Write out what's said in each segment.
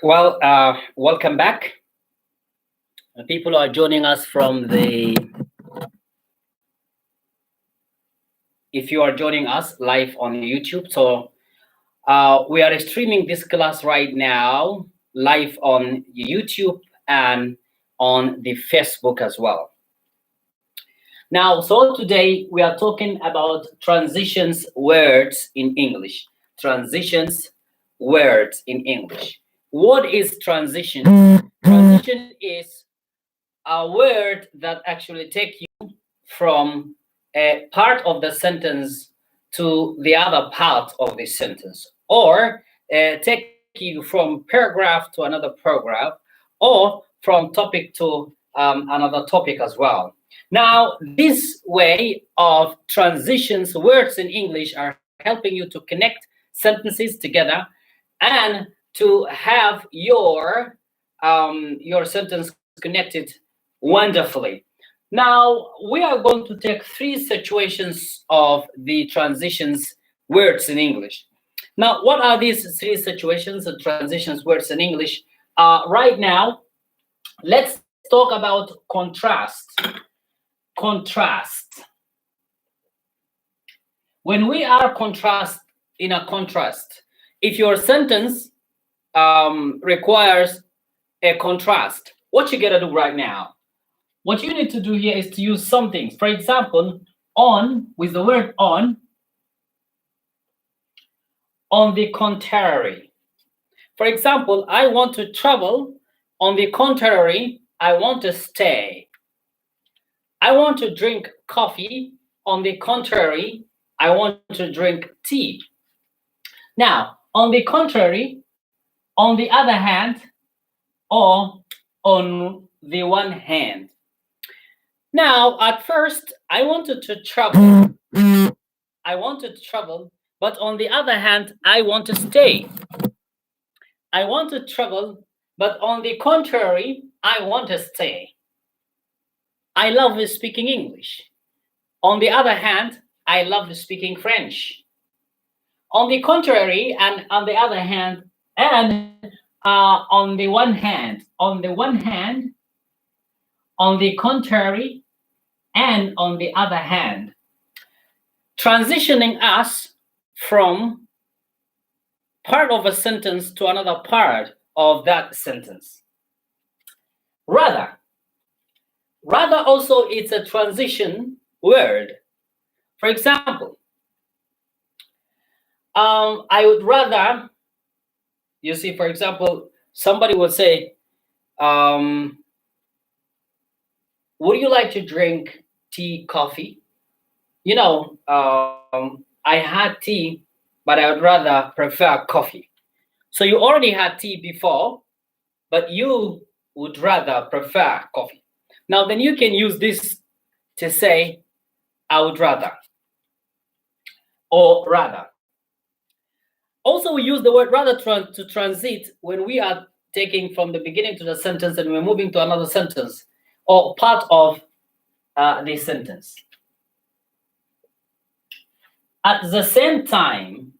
Welcome back. People are joining us from if you are joining us live on YouTube. So we are streaming this class right now live on YouTube and on the Facebook as well. Now, so today we are talking about transitions words in English. Transitions words in English. What is transition? Transition is a word that actually take you from a part of the sentence to the other part of the sentence, or take you from paragraph to another paragraph, or from topic to another topic as well. Now, this way of transitions, words in English are helping you to connect sentences together and to have your sentence connected wonderfully. Now, we are going to take three situations of the transitions words in English. Now, what are these three situations of transitions words in English? Right now, let's talk about contrast. Contrast. When we are in a contrast, if your sentence requires a contrast, what you gotta do right now? What you need to do here is to use something. For example, on with the word on the contrary. For example, I want to travel. On the contrary, I want to stay. I want to drink coffee. On the contrary, I want to drink tea. Now, on the contrary, on the other hand, or on the one hand. Now, at first, I wanted to travel. I wanted to travel, but on the other hand, I want to stay. I want to travel, but on the contrary, I want to stay. I love speaking English. On the other hand, I love speaking French. On the contrary, and on the other hand, and on the one hand, on the contrary, and on the other hand, transitioning us from part of a sentence to another part of that sentence. Rather also it's a transition word. For example, I would rather, you see, for example, somebody would say, would you like to drink tea, coffee? You know, I had tea, but I would rather prefer coffee. So you already had tea before, but you would rather prefer coffee. Now, then you can use this to say, I would rather, or rather. Also, we use the word rather to transit when we are taking from the beginning to the sentence and we're moving to another sentence or part of the sentence. At the same time,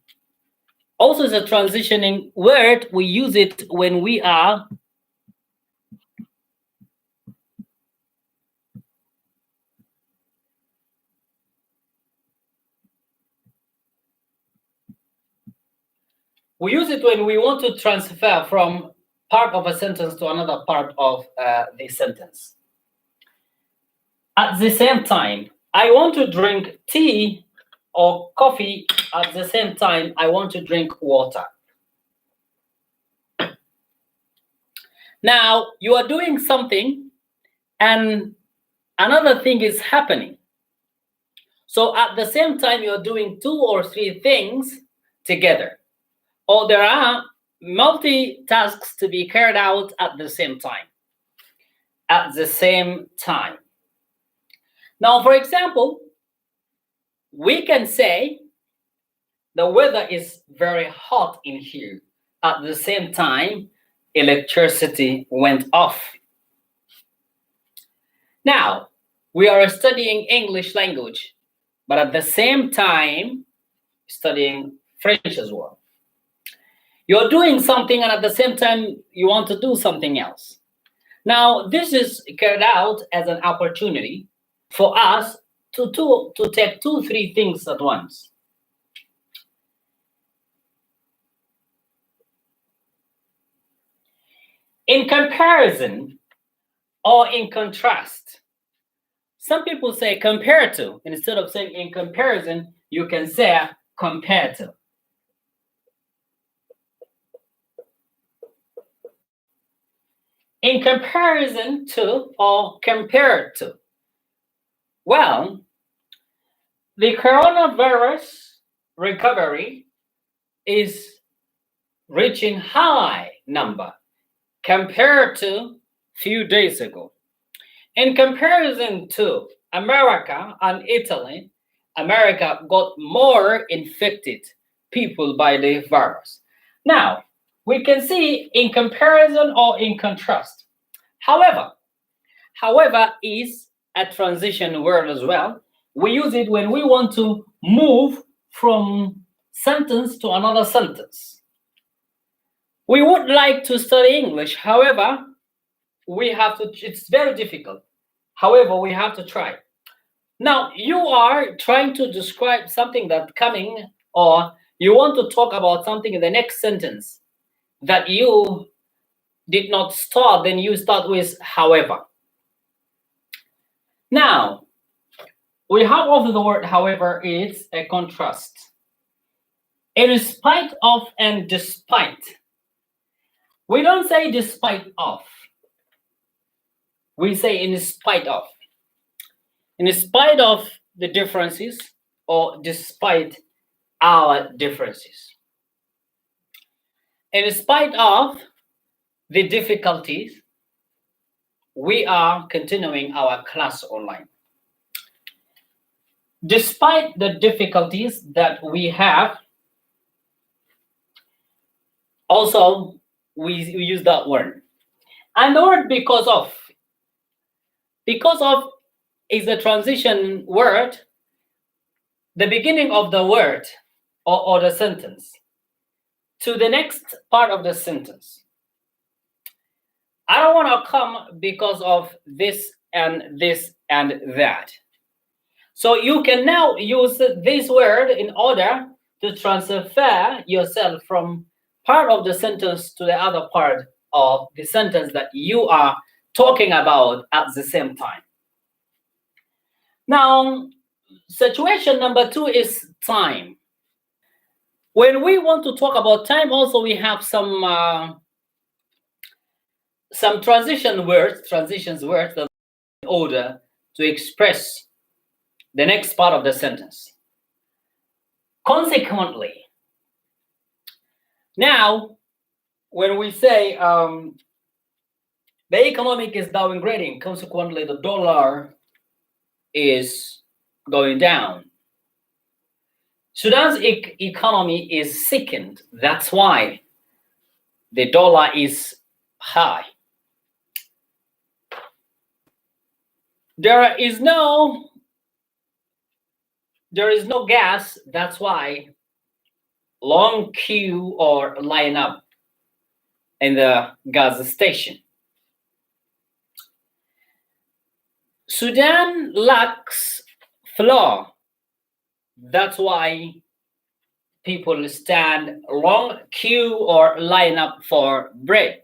also is a transitioning word. We use it when we are when we want to transfer from part of a sentence to another part of the sentence. At the same time, I want to drink tea or coffee. At the same time, I want to drink water. Now, you are doing something and another thing is happening. So at the same time, you're doing two or three things together. Or there are multi-tasks to be carried out at the same time. At the same time. Now, for example, we can say the weather is very hot in here. At the same time, electricity went off. Now, we are studying English language, but at the same time, studying French as well. You're doing something and at the same time you want to do something else. Now, this is carried out as an opportunity for us to take two, three things at once. In comparison or in contrast, some people say compare to. Instead of saying in comparison, you can say compare to. In comparison to or compared to. Well, the coronavirus recovery is reaching high number compared to few days ago. In comparison to America and Italy, America got more infected people by the virus. Now, we can see in comparison or in contrast. However is a transition word as well. We use it when we want to move from sentence to another sentence. We would like to study English, however, we have to, it's very difficult. However, we have to try. Now, you are trying to describe something that's coming, or you want to talk about something in the next sentence that you did not start, then you start with however. Now, we have also the word however is a contrast. In spite of and despite. We don't say despite of. We say in spite of. In spite of the differences or despite our differences. In spite of the difficulties, we are continuing our class online. Despite the difficulties that we have, also we use that word. And the word because of is a transition word, the beginning of the word or the sentence to the next part of the sentence. I don't want to come because of this and this and that. So you can now use this word in order to transfer yourself from part of the sentence to the other part of the sentence that you are talking about at the same time. Now, situation number 2 is time. When we want to talk about time, also we have some transitions words that in order to express the next part of the sentence. Consequently, now when we say the economic is downgrading, consequently the dollar is going down. Sudan's economy is sickened. That's why the dollar is high. There is no gas. That's why long queue or line up in the gas station. Sudan lacks flour. That's why people stand long queue or line up for bread.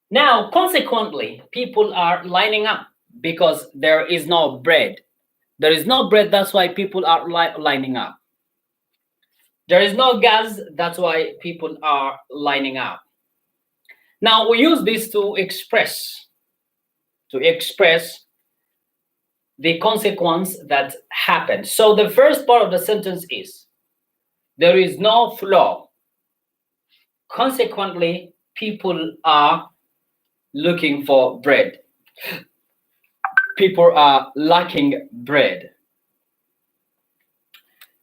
Now, consequently, people are lining up because there is no bread. There is no bread, that's why people are lining up. There is no gas, that's why people are lining up. Now, we use this to express the consequence that happened. So the first part of the sentence is, there is no flour. Consequently, people are looking for bread. People are lacking bread.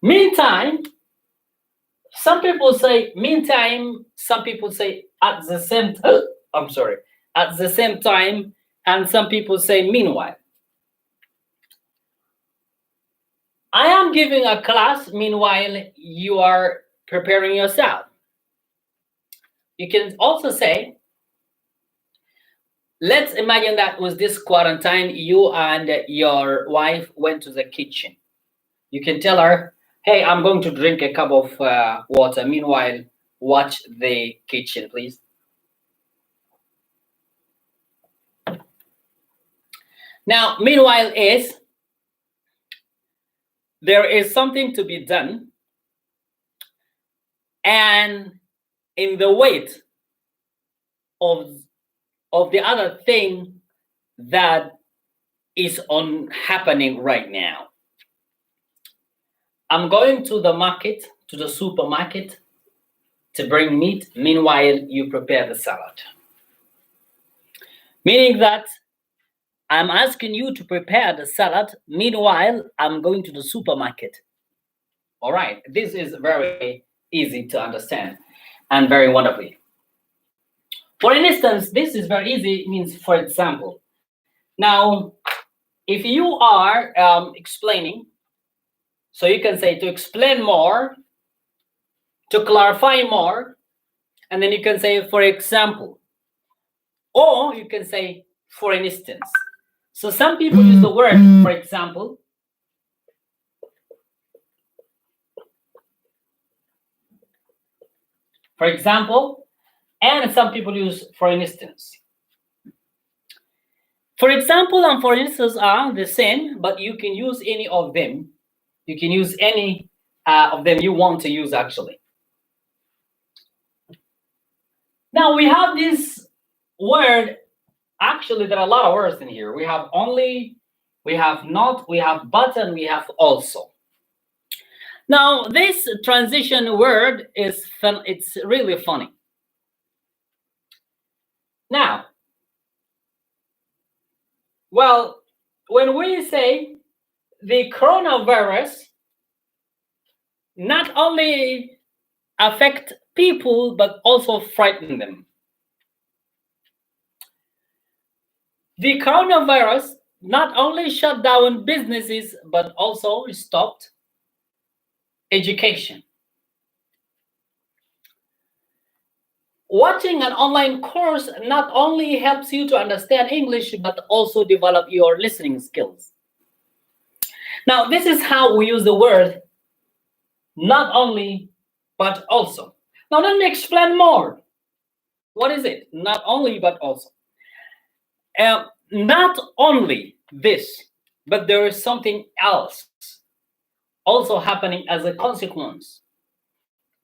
Meantime, some people say meantime, some people say at the same time, at the same time, and some people say meanwhile. I am giving a class, meanwhile you are preparing yourself. You can also say, let's imagine that with this quarantine, you and your wife went to the kitchen. You can tell her, hey, I'm going to drink a cup of water. Meanwhile, watch the kitchen, please. Now, meanwhile there is something to be done, and in the weight of the other thing that is happening right now. I'm going to the supermarket to bring meat. Meanwhile, you prepare the salad. Meaning that I'm asking you to prepare the salad. Meanwhile, I'm going to the supermarket. All right. This is very easy to understand and very wonderful. For instance, this is very easy. It means, for example, now, if you are explaining, so you can say to explain more, to clarify more, and then you can say, for example, or you can say, for instance. So some people use the word, for example. For example, and some people use for instance. For example and for instance are the same, but you can use any of them. You can use any of them you want to use, actually. Now we have this word. Actually, there are a lot of words in here. We have only, we have not, we have but, and we have also. Now, this transition word is fun. It's really funny. Now, well, when we say the coronavirus not only affect people, but also frighten them. The coronavirus not only shut down businesses, but also stopped education. Watching an online course not only helps you to understand English, but also develop your listening skills. Now, this is how we use the word not only, but also. Now, let me explain more. What is it? Not only, but also. Not only this, but there is something else also happening as a consequence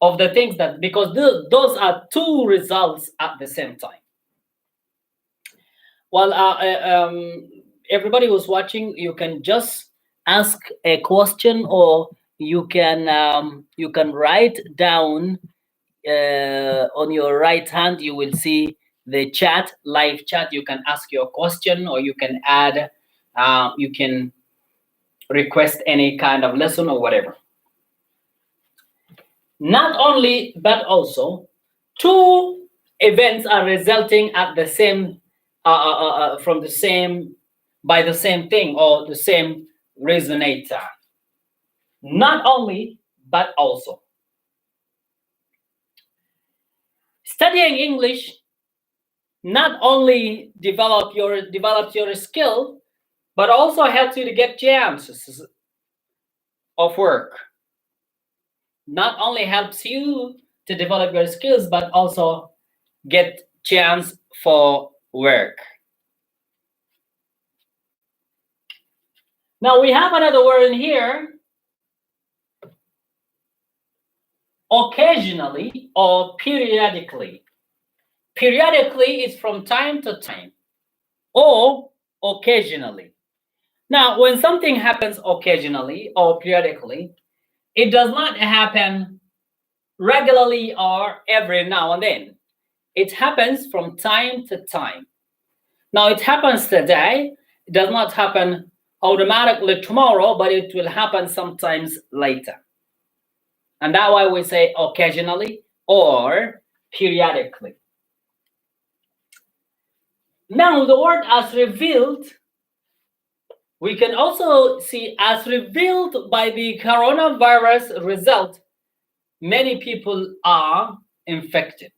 of the things that, because those are two results at the same time. Well, everybody who's watching, you can just ask a question, or you can write down on your right hand. You will see the chat, live chat. You can ask your question, or you can add, you can request any kind of lesson or whatever. Not only, but also, two events are resulting at the same, from the same, by the same thing, or the same resonator. Not only, but also. Studying English not only develops your skill, but also helps you to get chances of work. Not only helps you to develop your skills, but also get chance for work. Now we have another word in here. Occasionally or periodically. Periodically is from time to time, or occasionally. Now, when something happens occasionally or periodically, it does not happen regularly or every now and then. It happens from time to time. Now, it happens today. It does not happen automatically tomorrow, but it will happen sometimes later. And that's why we say occasionally or periodically. Now, the word as revealed, we can also see as revealed by the coronavirus result, many people are infected.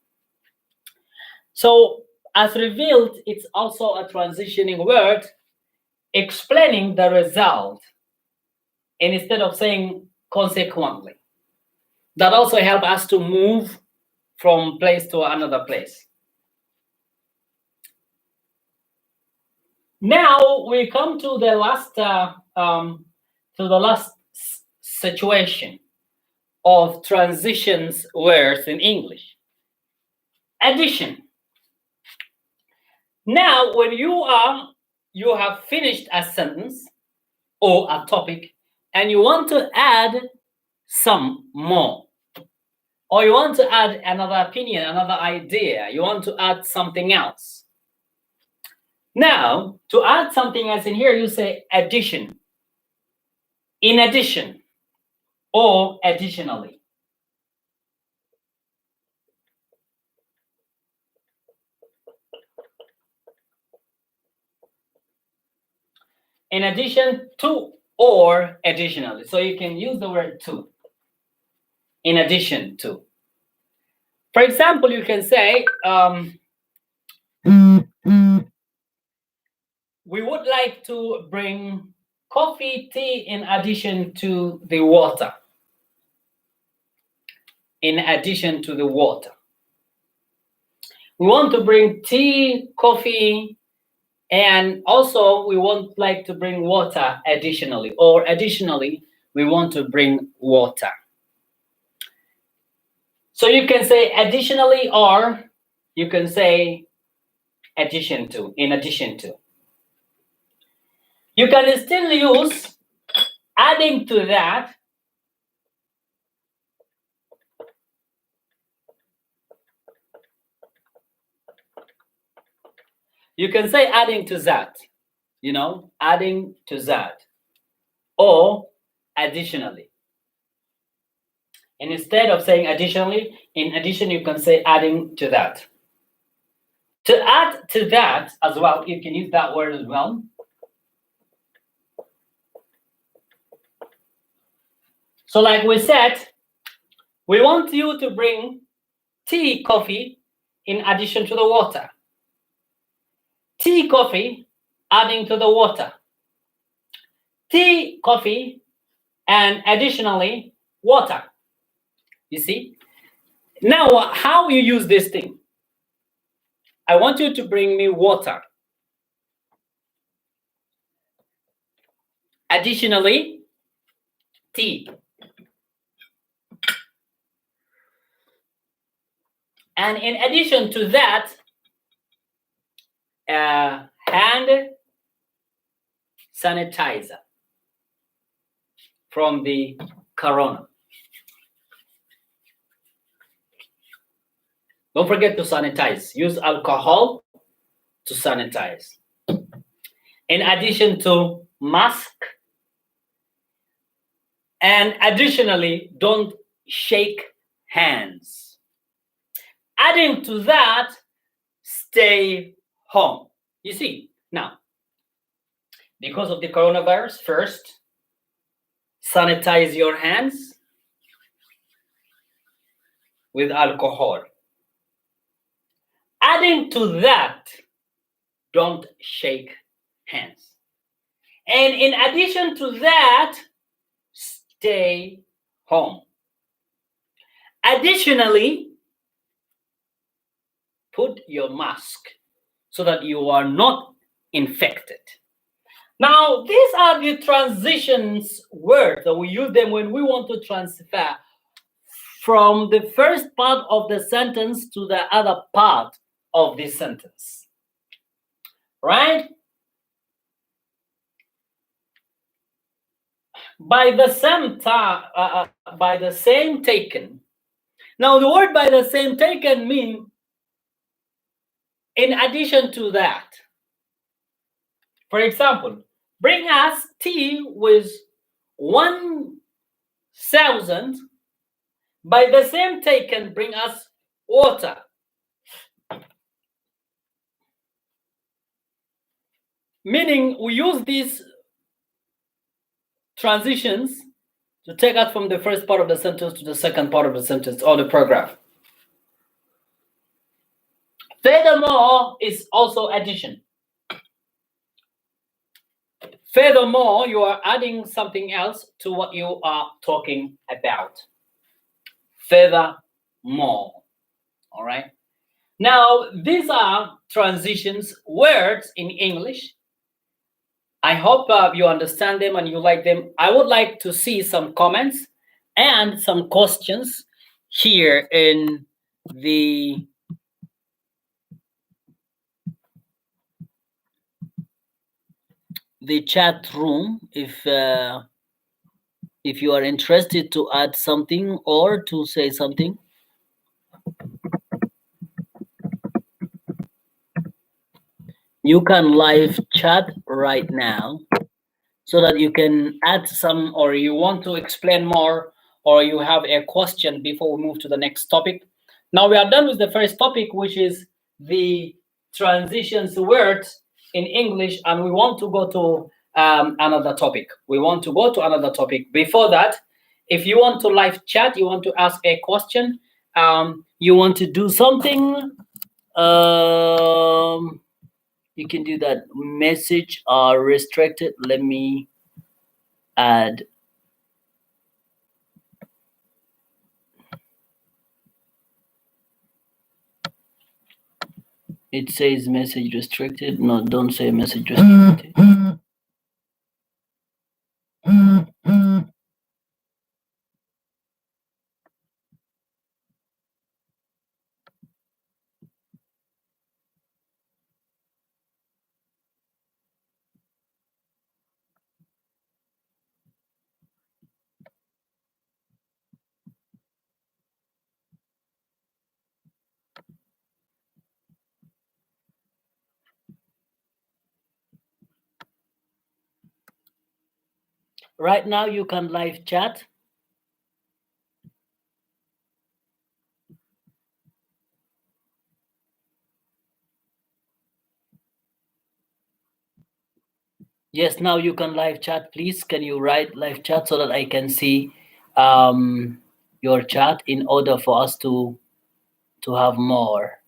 So, as revealed, it's also a transitioning word explaining the result, and instead of saying consequently. That also help us to move from place to another place. Now we come to the last situation of transitions words in English. Addition. Now, when you have finished a sentence or a topic, and you want to add some more, or you want to add another opinion, another idea, you want to add something else. Now, to add something else in here, you say addition, in addition, or additionally. In addition to or additionally. So you can use the word to. In addition to. For example, you can say, we would like to bring coffee, tea in addition to the water. In addition to the water. We want to bring tea, coffee, and also we want like to bring water additionally, or additionally, we want to bring water. So you can say additionally, or you can say addition to, in addition to. You can still use adding to that. You can say adding to that, adding to that, or additionally. And instead of saying additionally, in addition, you can say adding to that. To add to that as well, you can use that word as well. So like we said, we want you to bring tea, coffee in addition to the water. Tea, coffee, adding to the water. Tea, coffee, and additionally, water. You see? Now, how you use this thing? I want you to bring me water. Additionally, tea. And in addition to that, hand sanitizer from the corona. Don't forget to sanitize. Use alcohol to sanitize. In addition to mask. And additionally, don't shake hands. Adding to that, stay home. You see, now, because of the coronavirus, first, sanitize your hands with alcohol. Adding to that, don't shake hands. And in addition to that, stay home. Additionally, put your mask so that you are not infected. Now, these are the transitions words that we use them when we want to transfer from the first part of the sentence to the other part of the sentence. Right? By the same time, by the same taken. Now, the word by the same taken means in addition to that. For example, bring us tea with 1,000. By the same taken, bring us water. Meaning, we use these transitions to take us from the first part of the sentence to the second part of the sentence or the paragraph. Furthermore is also addition. Furthermore, you are adding something else to what you are talking about. Furthermore. All right. Now, these are transitions, words in English. I hope you understand them and you like them. I would like to see some comments and some questions here in the chat room if you are interested to add something or to say something. You can live chat right now so that you can add some, or you want to explain more, or you have a question before we move to the next topic. Now we are done with the first topic, which is the transitions words in English, and we want to go to another topic. Before that, if you want to live chat, you want to ask a question, you want to do something, you can do that. Message are restricted. Let me add. It says message restricted. No, don't say message restricted. Right now, you can live chat. Yes, now you can live chat. Please, can you write live chat so that I can see your chat in order for us to have more.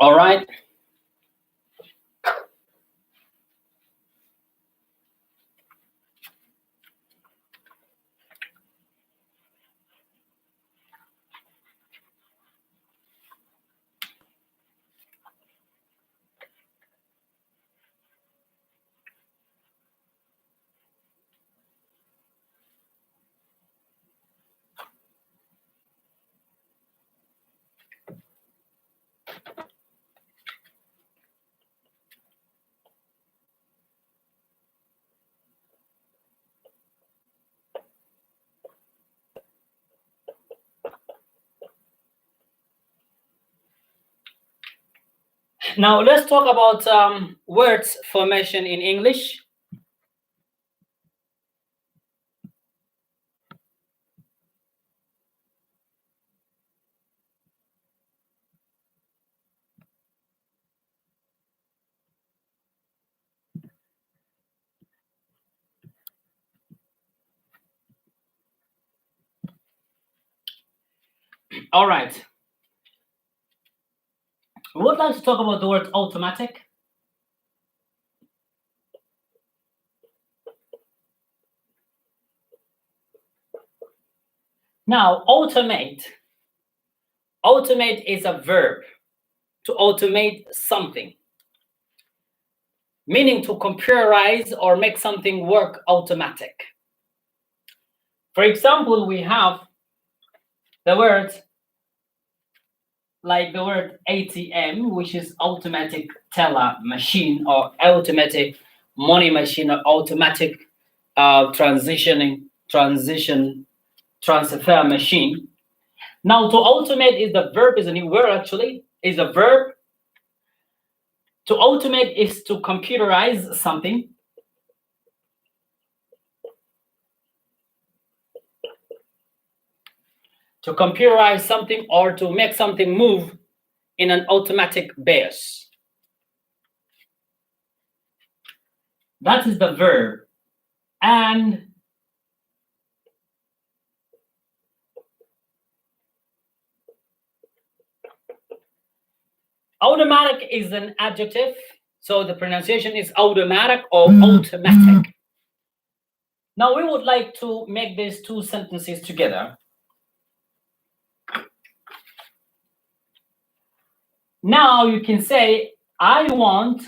All right. Now let's talk about words formation in English. All right. We would like to talk about the word automatic. Now, automate is a verb, to automate something, meaning to computerize or make something work automatic. For example, we have the word, like the word ATM, which is automatic teller machine, or automatic money machine, or automatic transfer machine. Now, to automate is the verb, is a new word actually, is a verb. To automate is to computerize something. to computerize something or to make something move in an automatic base. That is the verb. And automatic is an adjective, so the pronunciation is automatic or automatic. Now we would like to make these two sentences together. Now you can say, I want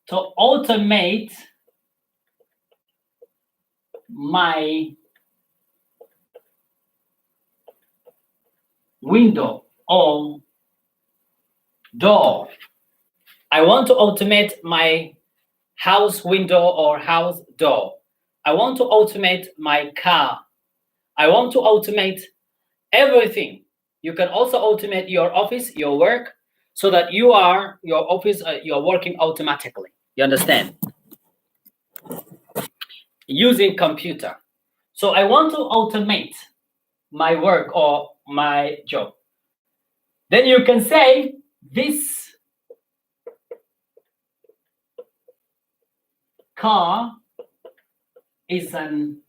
to automate my window or door. I want to automate my house window or house door. I want to automate my car. I want to automate everything. You can also automate your office, your work, so that your office, you're working automatically. You understand? Using computer. So I want to automate my work or my job. Then you can say, this car is an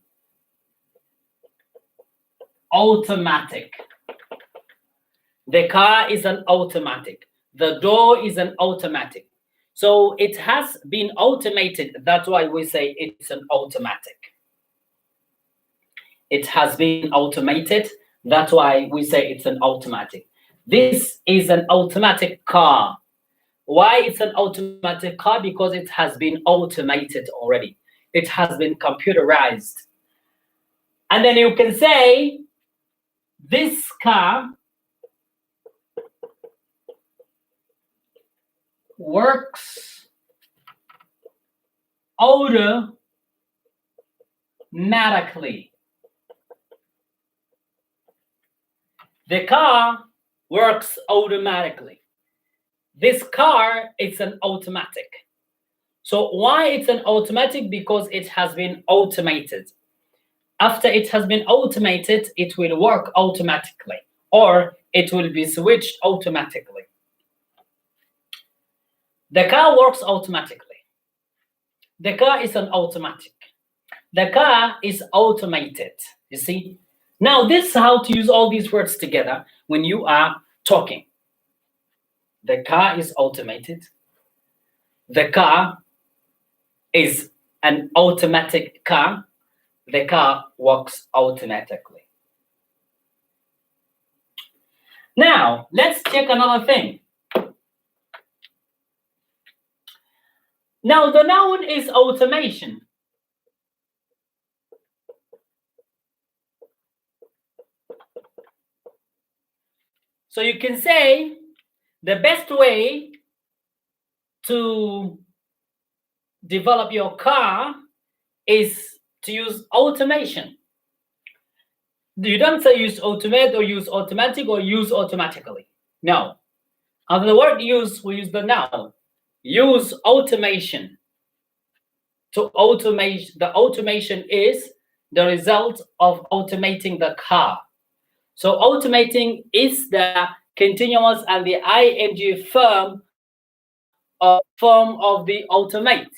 automatic. The car is an automatic. The door is an automatic. So it has been automated. That's why we say it's an automatic. It has been automated. That's why we say it's an automatic. This is an automatic car. Why it's an automatic car? Because it has been automated already. It has been computerized. And then you can say, this car works automatically. The car works automatically. This car is an automatic. So why it's an automatic? Because it has been automated. After it has been automated, it will work automatically, or it will be switched automatically. The car works automatically. The car is an automatic. The car is automated. You see? Now, this is how to use all these words together when you are talking. The car is automated. The car is an automatic car. The car works automatically. Now, let's check another thing. Now, the noun is automation. So you can say the best way to develop your car is to use automation. You don't say use automate or use automatic or use automatically. No. Under the word use, we use the noun. Use automation. To automate, the automation is the result of automating the car. So automating is the continuous and the ing form of the automate.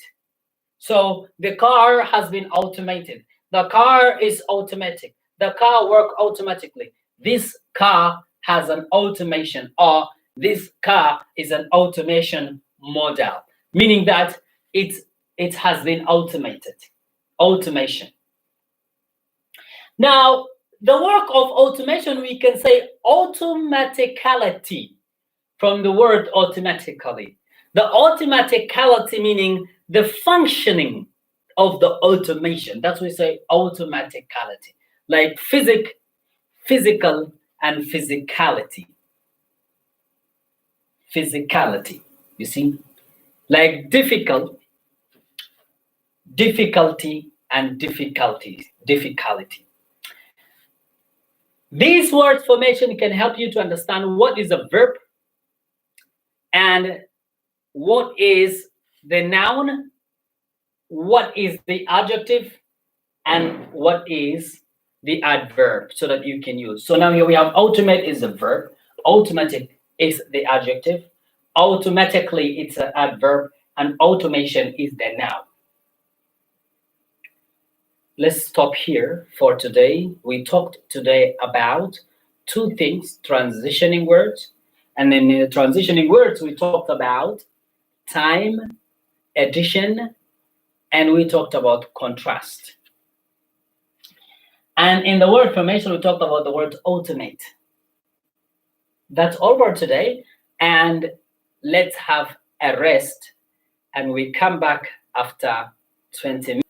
So the car has been automated. The car is automatic. The car works automatically. This car has an automation, or this car is an automation model, meaning that it has been automated. Automation. Now, the work of automation, we can say automaticality from the word automatically. The automaticality meaning the functioning of the automation. That's what we say automaticality. Like physical, and physicality. Physicality, you see? Like difficulty, and difficulty. These word formation can help you to understand what is a verb and what is the noun, what is the adjective, and what is the adverb so that you can use. So now here we have automate is a verb, automatic is the adjective, automatically it's an adverb, and automation is the noun. Let's stop here for today. We talked today about two things, transitioning words, and in the transitioning words we talked about time, addition, and we talked about contrast. And in the word formation, we talked about the word automate. That's all for today. And let's have a rest. And we come back after 20 minutes.